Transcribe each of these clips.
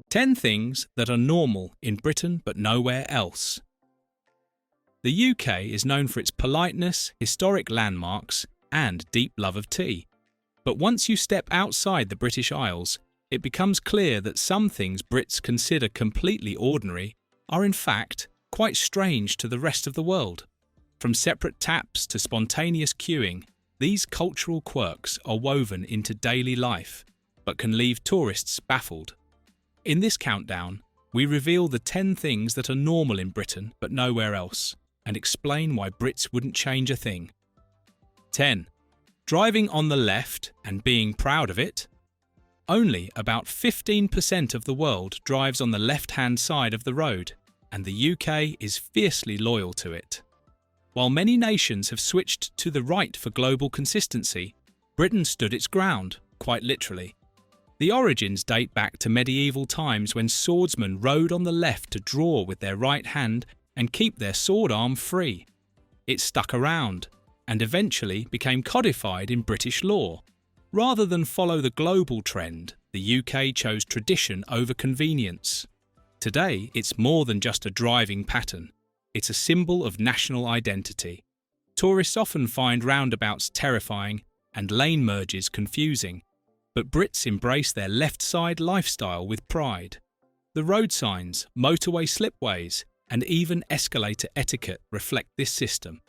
10 things that are normal in Britain but nowhere else. The UK is known for its politeness, historic landmarks, and deep love of tea. But once you step outside the British Isles, it becomes clear that some things Brits consider completely ordinary are in fact quite strange to the rest of the world. From separate taps to spontaneous queuing, these cultural quirks are woven into daily life, but can leave tourists baffled. In this countdown, we reveal the 10 things that are normal in Britain but nowhere else, and explain why Brits wouldn't change a thing. 10. Driving on the left and being proud of it. Only about 15% of the world drives on the left-hand side of the road, and the UK is fiercely loyal to it. While many nations have switched to the right for global consistency, Britain stood its ground, quite literally. The origins date back to medieval times when swordsmen rode on the left to draw with their right hand and keep their sword arm free. It stuck around, and eventually became codified in British law. Rather than follow the global trend, the UK chose tradition over convenience. Today, it's more than just a driving pattern. It's a symbol of national identity. Tourists often find roundabouts terrifying and lane merges confusing, but Brits embrace their left-side lifestyle with pride. The road signs, motorway slipways, and even escalator etiquette reflect this system.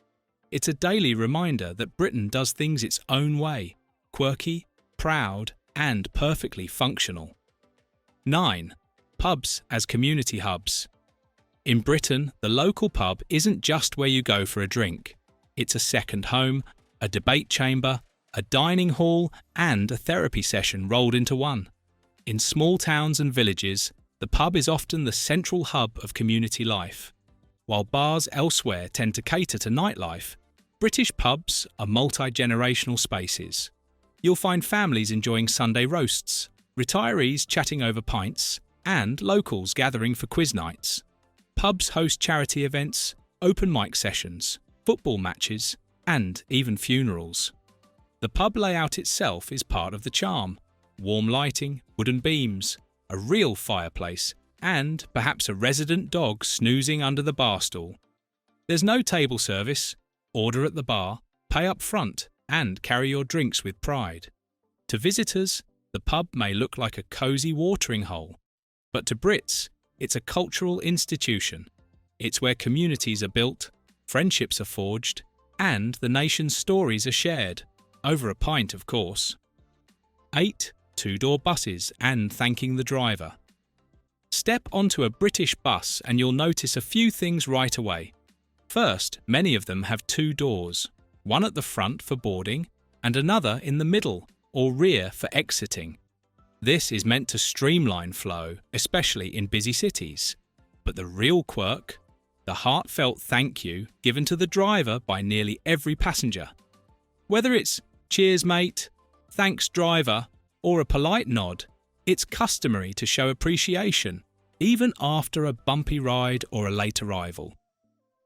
It's a daily reminder that Britain does things its own way, quirky, proud, and perfectly functional. 9. Pubs as community hubs. In Britain, the local pub isn't just where you go for a drink. It's a second home, a debate chamber, a dining hall, and a therapy session rolled into one. In small towns and villages, the pub is often the central hub of community life. While bars elsewhere tend to cater to nightlife, British pubs are multi-generational spaces. You'll find families enjoying Sunday roasts, retirees chatting over pints, and locals gathering for quiz nights. Pubs host charity events, open mic sessions, football matches, and even funerals. The pub layout itself is part of the charm. Warm lighting, wooden beams, a real fireplace, and perhaps a resident dog snoozing under the bar stool. There's no table service. Order at the bar, pay up front, and carry your drinks with pride. To visitors, the pub may look like a cosy watering hole, but to Brits, it's a cultural institution. It's where communities are built, friendships are forged, and the nation's stories are shared, over a pint, of course. 8. Two-door buses and thanking the driver. Step onto a British bus and you'll notice a few things right away. First, many of them have 2 doors, one at the front for boarding and another in the middle or rear for exiting. This is meant to streamline flow, especially in busy cities. But the real quirk? The heartfelt thank you given to the driver by nearly every passenger. Whether it's "Cheers, mate," "Thanks, driver," or a polite nod, it's customary to show appreciation, even after a bumpy ride or a late arrival.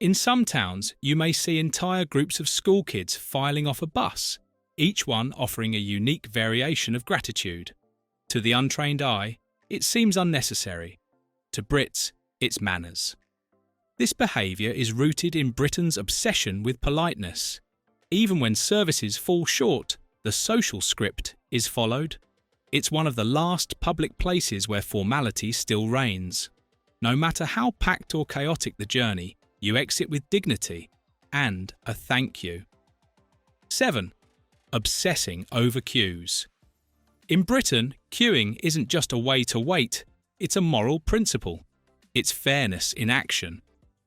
In some towns, you may see entire groups of school kids filing off a bus, each one offering a unique variation of gratitude. To the untrained eye, it seems unnecessary. To Brits, it's manners. This behaviour is rooted in Britain's obsession with politeness. Even when services fall short, the social script is followed. It's one of the last public places where formality still reigns. No matter how packed or chaotic the journey, you exit with dignity and a thank you. 7. Obsessing over queues. In Britain, queuing isn't just a way to wait, it's a moral principle. It's fairness in action.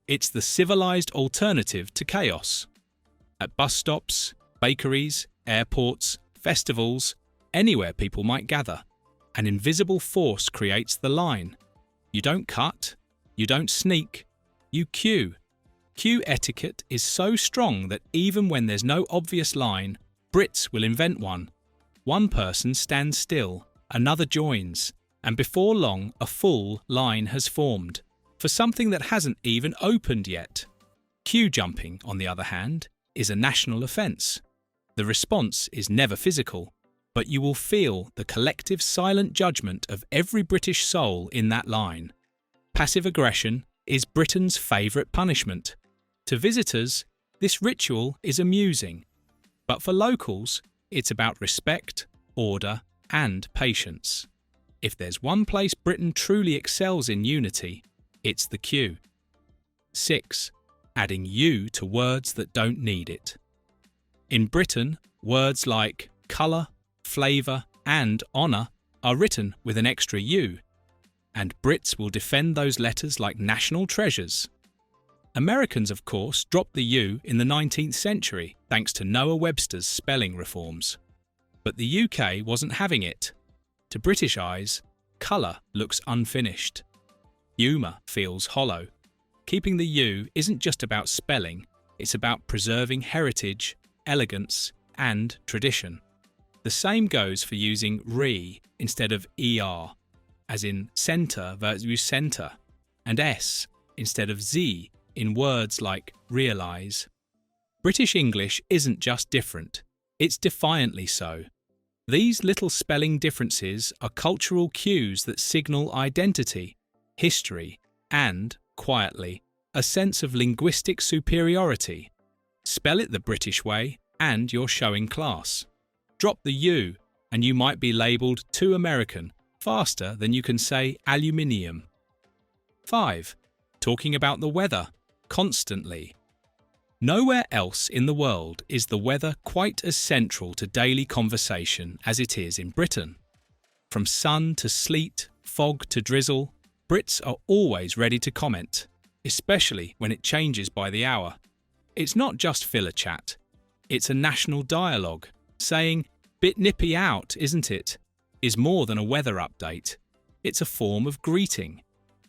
It's the civilised alternative to chaos. At bus stops, bakeries, airports, festivals, anywhere people might gather, an invisible force creates the line. You don't cut, you don't sneak, you queue. Queue etiquette is so strong that even when there's no obvious line, Brits will invent one. One person stands still, another joins, and before long a full line has formed, for something that hasn't even opened yet. Queue jumping, on the other hand, is a national offence. The response is never physical. but you will feel the collective silent judgment of every British soul in that line. Passive aggression is Britain's favourite punishment. To visitors, this ritual is amusing, but for locals, it's about respect, order, and patience. If there's one place Britain truly excels in unity, it's the queue. 6. Adding you to words that don't need it. In Britain, words like colour, flavour, and honour are written with an extra U, and Brits will defend those letters like national treasures. Americans, of course, dropped the U in the 19th century thanks to Noah Webster's spelling reforms. But the UK wasn't having it. To British eyes, colour looks unfinished. Humour feels hollow. Keeping the U isn't just about spelling, it's about preserving heritage, elegance, and tradition. The same goes for using re instead of er, as in centre versus centre, and s instead of z in words like realise. British English isn't just different, it's defiantly so. These little spelling differences are cultural cues that signal identity, history, and, quietly, a sense of linguistic superiority. Spell it the British way, and you're showing class. Drop the U, and you might be labelled too American, faster than you can say aluminium. 5. Talking about the weather, constantly. Nowhere else in the world is the weather quite as central to daily conversation as it is in Britain. From sun to sleet, fog to drizzle, Brits are always ready to comment, especially when it changes by the hour. It's not just filler chat, it's a national dialogue. Saying, "Bit nippy out, isn't it?" is more than a weather update. It's a form of greeting.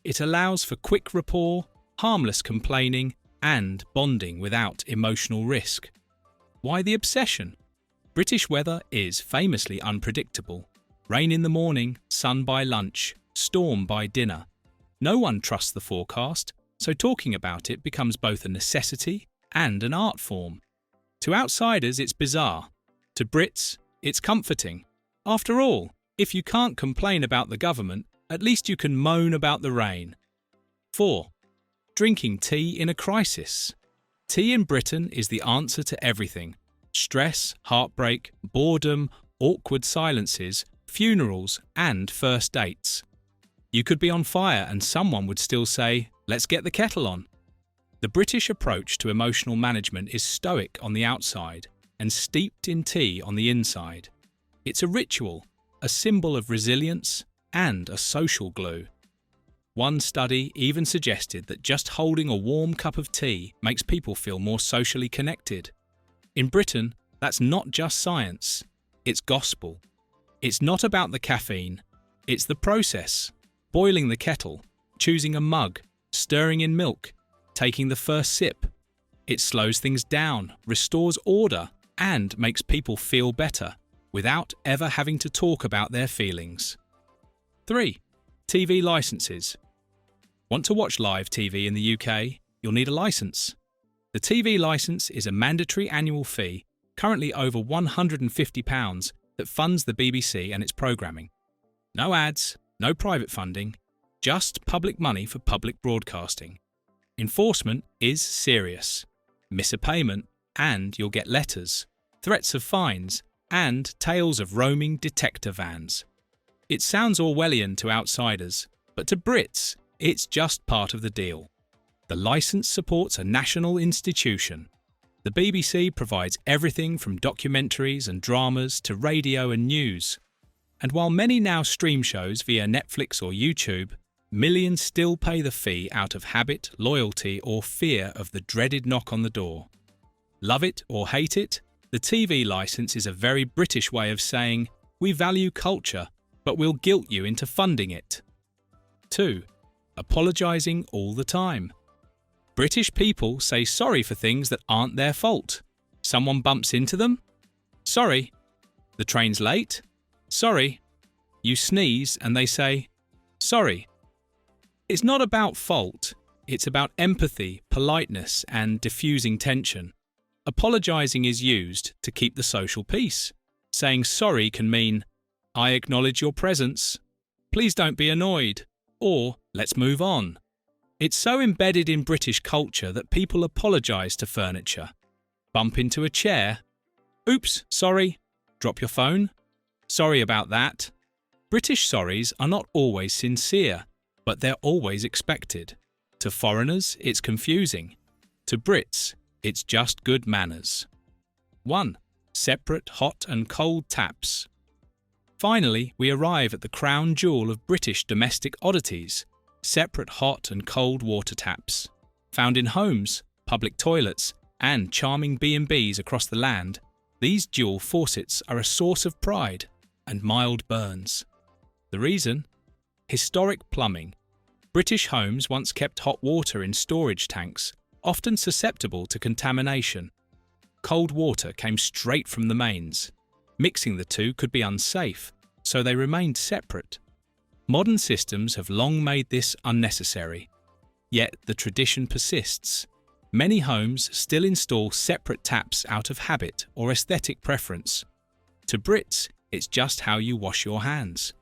It allows for quick rapport, harmless complaining, and bonding without emotional risk. Why the obsession? British weather is famously unpredictable. Rain in the morning, sun by lunch, storm by dinner. No one trusts the forecast, so talking about it becomes both a necessity and an art form. To outsiders, it's bizarre. To Brits, it's comforting. After all, if you can't complain about the government, at least you can moan about the rain. 4. Drinking tea in a crisis. Tea in Britain is the answer to everything. Stress, heartbreak, boredom, awkward silences, funerals, and first dates. You could be on fire and someone would still say, "Let's get the kettle on." The British approach to emotional management is stoic on the outside and steeped in tea on the inside. It's a ritual, a symbol of resilience, and a social glue. One study even suggested that just holding a warm cup of tea makes people feel more socially connected. In Britain, that's not just science, it's gospel. It's not about the caffeine, it's the process. Boiling the kettle, choosing a mug, stirring in milk, taking the first sip. It slows things down, restores order, and makes people feel better, without ever having to talk about their feelings. 3. TV licenses. Want to watch live TV in the UK? You'll need a licence. The TV licence is a mandatory annual fee, currently over £150, that funds the BBC and its programming. No ads, no private funding, just public money for public broadcasting. Enforcement is serious. Miss a payment and you'll get letters, threats of fines, and tales of roaming detector vans. It sounds Orwellian to outsiders, but to Brits, it's just part of the deal. The licence supports a national institution. The BBC provides everything from documentaries and dramas to radio and news. And while many now stream shows via Netflix or YouTube, millions still pay the fee out of habit, loyalty, or fear of the dreaded knock on the door. Love it or hate it, the TV licence is a very British way of saying, "We value culture, but we'll guilt you into funding it." 2. Apologising all the time. British people say sorry for things that aren't their fault. Someone bumps into them? Sorry. The train's late? Sorry. You sneeze and they say, "Sorry." It's not about fault, it's about empathy, politeness, and diffusing tension. Apologising is used to keep the social peace. Saying sorry can mean, "I acknowledge your presence. Please don't be annoyed," or "let's move on." It's so embedded in British culture that people apologise to furniture. Bump into a chair. "Oops, sorry." Drop your phone. "Sorry about that." British sorries are not always sincere, but they're always expected. To foreigners, it's confusing. To Brits, it's just good manners. 1. Separate hot and cold taps. Finally, we arrive at the crown jewel of British domestic oddities: separate hot and cold water taps. Found in homes, public toilets, and charming B&Bs across the land, these dual faucets are a source of pride and mild burns. The reason? Historic plumbing. British homes once kept hot water in storage tanks, often susceptible to contamination. Cold water came straight from the mains. Mixing the two could be unsafe, so they remained separate. Modern systems have long made this unnecessary. Yet the tradition persists. Many homes still install separate taps out of habit or aesthetic preference. To Brits, it's just how you wash your hands.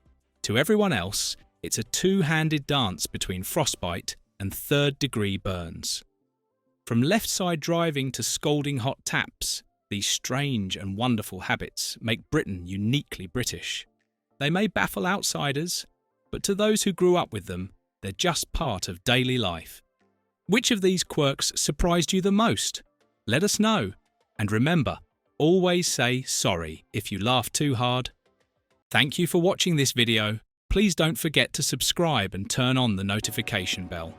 To everyone else, it's a two-handed dance between frostbite and third-degree burns. From left-side driving to scalding hot taps, these strange and wonderful habits make Britain uniquely British. They may baffle outsiders, but to those who grew up with them, they're just part of daily life. Which of these quirks surprised you the most? Let us know. And remember, always say sorry if you laugh too hard. Thank you for watching this video. Please don't forget to subscribe and turn on the notification bell.